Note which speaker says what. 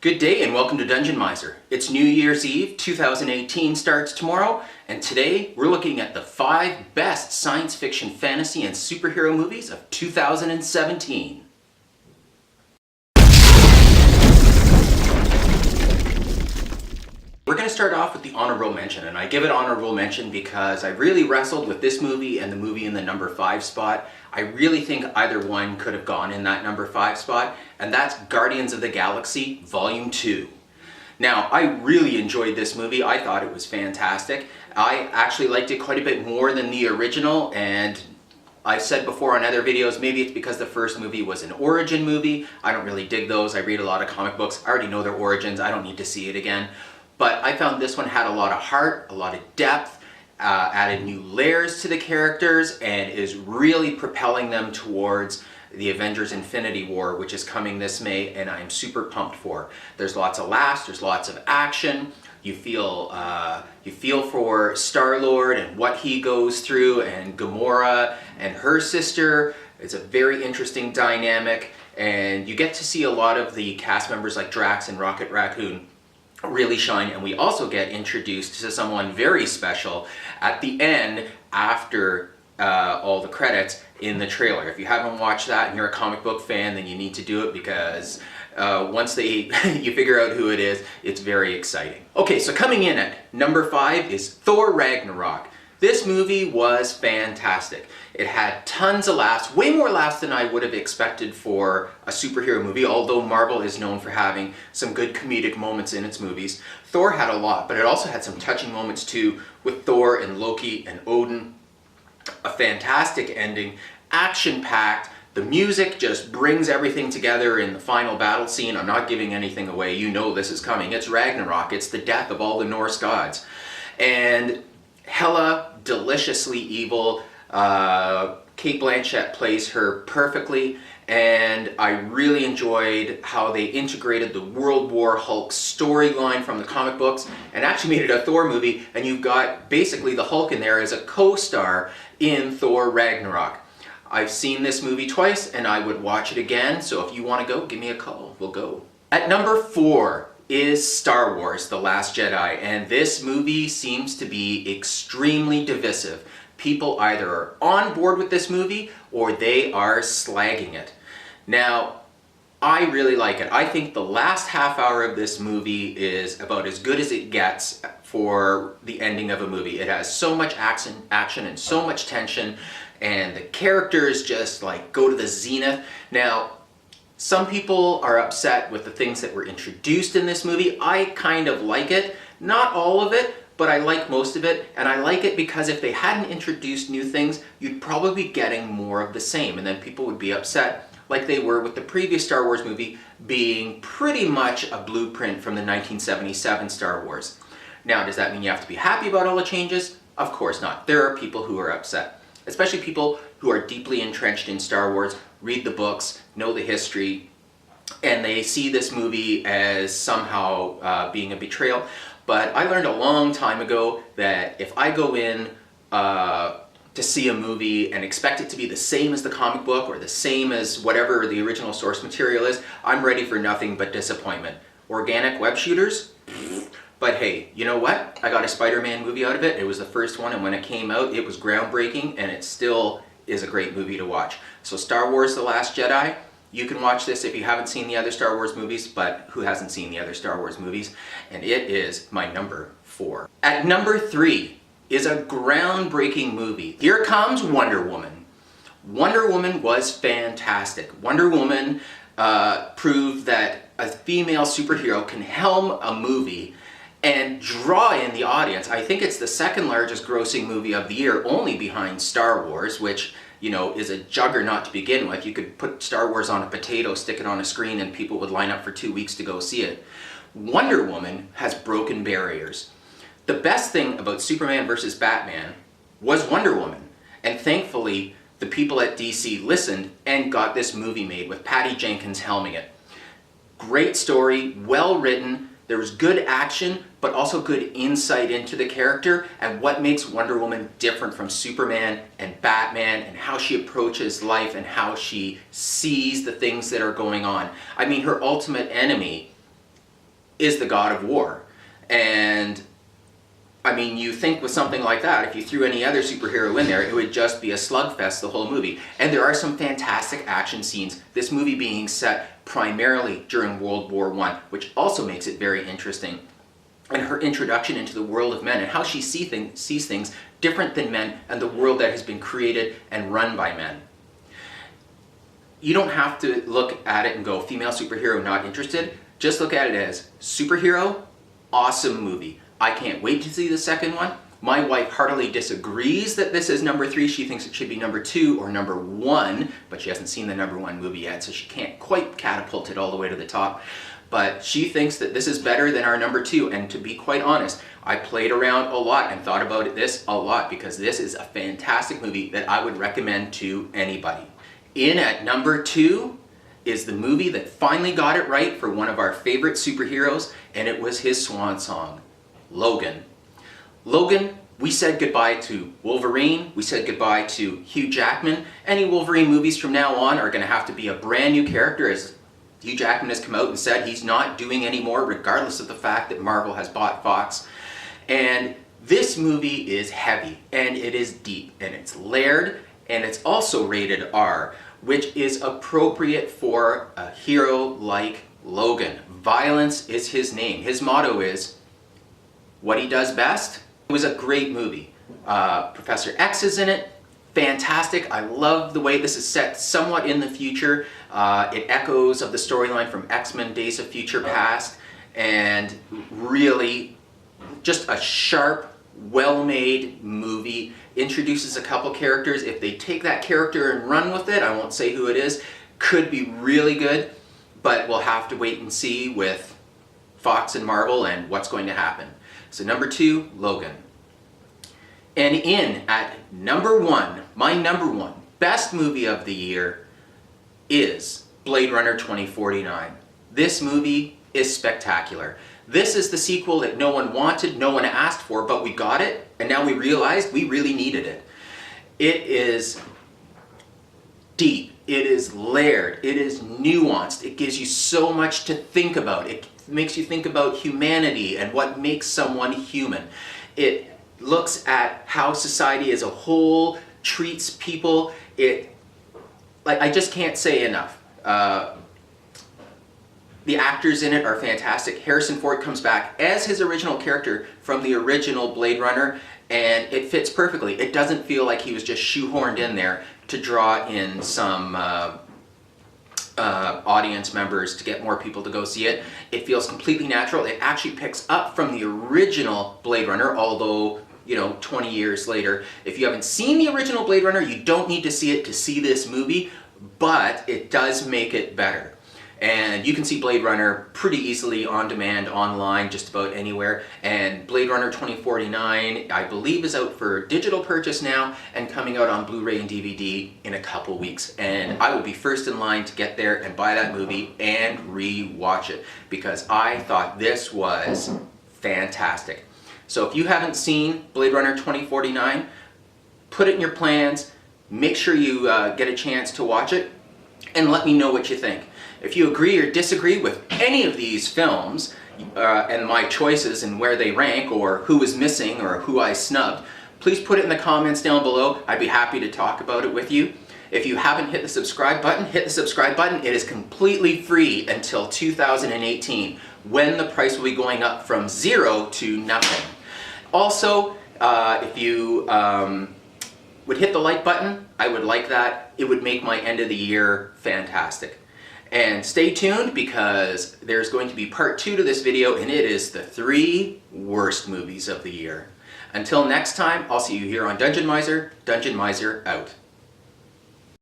Speaker 1: Good day and welcome to Dungeon Mizer. It's New Year's Eve, 2018 starts tomorrow, and today we're looking at the 5 best science fiction, fantasy, and superhero movies of 2017. We're going to start off with the honorable mention, and I give it honorable mention because I really wrestled with this movie and the movie in the number 5 spot. I really think either one could have gone in that number 5 spot, and that's Guardians of the Galaxy Volume 2. Now, I really enjoyed this movie. I thought it was fantastic. I actually liked it quite a bit more than the original, and I've said before on other videos, maybe it's because the first movie was an origin movie. I don't really dig those. I read a lot of comic books. I already know their origins. I don't need to see it again. But I found this one had a lot of heart, a lot of depth, added new layers to the characters, and is really propelling them towards the Avengers Infinity War, which is coming this May, and I'm super pumped for. There's lots of laughs, there's lots of action. You feel for Star-Lord and what he goes through, and Gamora and her sister. It's a very interesting dynamic, and you get to see a lot of the cast members like Drax and Rocket Raccoon really shine, and we also get introduced to someone very special at the end after all the credits in the trailer. If you haven't watched that and you're a comic book fan, then you need to do it because once you figure out who it is, it's very exciting. Okay, so coming in at number 5 is Thor Ragnarok. This movie was fantastic. It had tons of laughs, way more laughs than I would have expected for a superhero movie, although Marvel is known for having some good comedic moments in its movies. Thor had a lot, but it also had some touching moments too, with Thor and Loki and Odin. A fantastic ending, action-packed. The music just brings everything together in the final battle scene. I'm not giving anything away. You know this is coming. It's Ragnarok. It's the death of all the Norse gods. And hella deliciously evil. Cate Blanchett plays her perfectly, and I really enjoyed how they integrated the World War Hulk storyline from the comic books and actually made it a Thor movie, and you've got basically the Hulk in there as a co-star in Thor Ragnarok. I've seen this movie twice and I would watch it again, so if you want to go, give me a call. We'll go. At number 4 is Star Wars: The Last Jedi, and this movie seems to be extremely divisive. People either are on board with this movie or they are slagging it. Now, I really like it. I think the last half hour of this movie is about as good as it gets for the ending of a movie. It has so much action and so much tension, and the characters just like go to the zenith. Now, some people are upset with the things that were introduced in this movie. I kind of like it. Not all of it, but I like most of it, and I like it because if they hadn't introduced new things, you'd probably be getting more of the same, and then people would be upset like they were with the previous Star Wars movie being pretty much a blueprint from the 1977 Star Wars. Now, does that mean you have to be happy about all the changes? Of course not. There are people who are upset, especially people who are deeply entrenched in Star Wars, read the books, know the history, and they see this movie as somehow being a betrayal. But I learned a long time ago that if I go in to see a movie and expect it to be the same as the comic book or the same as whatever the original source material is, I'm ready for nothing but disappointment. Organic web shooters? But hey, you know what? I got a Spider-Man movie out of it. It was the first one, and when it came out, it was groundbreaking, and it still is a great movie to watch. So Star Wars: The Last Jedi, you can watch this if you haven't seen the other Star Wars movies, but who hasn't seen the other Star Wars movies? And it is my number 4. At number 3 is a groundbreaking movie. Here comes Wonder Woman. Wonder Woman was fantastic. Wonder Woman proved that a female superhero can helm a movie and draw in the audience. I think it's the second largest grossing movie of the year, only behind Star Wars, which, you know, is a juggernaut to begin with. You could put Star Wars on a potato, stick it on a screen, and people would line up for 2 weeks to go see it. Wonder Woman has broken barriers. The best thing about Superman vs. Batman was Wonder Woman, and thankfully the people at DC listened and got this movie made with Patty Jenkins helming it. Great story, well written. There was good action, but also good insight into the character and what makes Wonder Woman different from Superman and Batman, and how she approaches life and how she sees the things that are going on. I mean, her ultimate enemy is the god of war. And I mean, you think with something like that, if you threw any other superhero in there, it would just be a slugfest the whole movie. And there are some fantastic action scenes, this movie being set primarily during World War I, which also makes it very interesting. And her introduction into the world of men and how she sees things different than men and the world that has been created and run by men. You don't have to look at it and go, female superhero, not interested. Just look at it as superhero, awesome movie. I can't wait to see the second one. My wife heartily disagrees that this is number 3. She thinks it should be number 2 or number 1, but she hasn't seen the number 1 movie yet, so she can't quite catapult it all the way to the top. But she thinks that this is better than our number 2, and to be quite honest, I played around a lot and thought about this a lot because this is a fantastic movie that I would recommend to anybody. In at number 2 is the movie that finally got it right for one of our favorite superheroes, and it was his swan song, Logan. Logan, we said goodbye to Wolverine, we said goodbye to Hugh Jackman. Any Wolverine movies from now on are going to have to be a brand new character, as Hugh Jackman has come out and said he's not doing any more, regardless of the fact that Marvel has bought Fox. And this movie is heavy, and it is deep, and it's layered, and it's also rated R, which is appropriate for a hero like Logan. Violence is his name. His motto is what he does best. It was a great movie. Professor X is in it. Fantastic. I love the way this is set somewhat in the future. It echoes of the storyline from X-Men Days of Future Past, and really just a sharp, well-made movie. Introduces a couple characters. If they take that character and run with it, I won't say who it is, could be really good, but we'll have to wait and see with Fox and Marvel and what's going to happen. So number 2, Logan. And in at number 1, my number 1 best movie of the year is Blade Runner 2049. This movie is spectacular. This is the sequel that no one wanted, no one asked for, but we got it, and now we realized we really needed it. It is deep, it is layered, it is nuanced, it gives you so much to think about. It makes you think about humanity and what makes someone human. It looks at how society as a whole treats people. I just can't say enough. The actors in it are fantastic. Harrison Ford comes back as his original character from the original Blade Runner, and it fits perfectly. It doesn't feel like he was just shoehorned in there to draw in some audience members to get more people to go see it. It feels completely natural. It actually picks up from the original Blade Runner, although, 20 years later. If you haven't seen the original Blade Runner, you don't need to see it to see this movie, but it does make it better. And you can see Blade Runner pretty easily on demand, online, just about anywhere. And Blade Runner 2049, I believe, is out for digital purchase now and coming out on Blu-ray and DVD in a couple weeks. And I will be first in line to get there and buy that movie and re-watch it, because I thought this was fantastic. So if you haven't seen Blade Runner 2049, put it in your plans, make sure you get a chance to watch it, and let me know what you think. If you agree or disagree with any of these films and my choices and where they rank, or who is missing or who I snubbed, please put it in the comments down below. I'd be happy to talk about it with you. If you haven't hit the subscribe button, hit the subscribe button. It is completely free until 2018, when the price will be going up from 0 to nothing. Also, if you would hit the like button, I would like that. It would make my end of the year fantastic. And stay tuned, because there's going to be part 2 to this video, and it is the 3 worst movies of the year. Until next time, I'll see you here on Dungeon Mizer. Dungeon Mizer out.